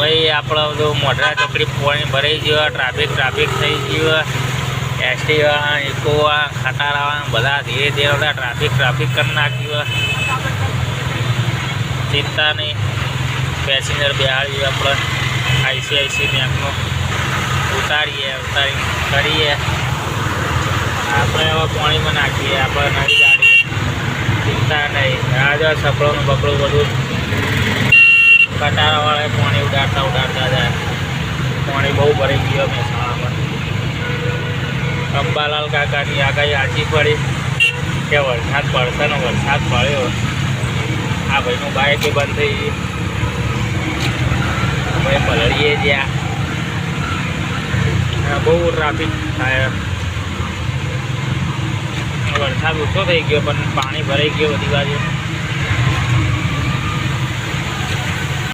ભાઈ આપણે બધું મોઢરા ચોકડી પાણી ભરાઈ ગયો, ટ્રાફિક થઈ ગયું. એસટી વાળા, ઇકો વાળા, ખટારાવાળા બધા ધીરે ધીરે બધા ટ્રાફિક કરી નાખ્યું. ચિંતા નહીં, પેસેન્જર બેહાડીએ આપણે ICICI બેંકનો ઉતારી કરીએ. આપણે હવે પાણીમાં નાખીએ આપણે નવી ગાડી. ચિંતા નહીં, આજે સપડોનું બકડું બધું કટારાવાળાએ પાણી ઉડાડતા જાય. પાણી બહુ ભરાઈ ગયો મહેસાણામાં. અંબાલાલ કાકાની આગાહી સાચી પડી કે વરસાદ પડશે ને વરસાદ પડ્યો. આ ભાઈનું બાઇક બંધ થઈ ગયું. ભાઈ પલળીએ જ્યાં બહુ ટ્રાફિક થાય. વરસાદ ઓછો થઈ ગયો પણ પાણી ભરાઈ ગયો બધી બાજુ.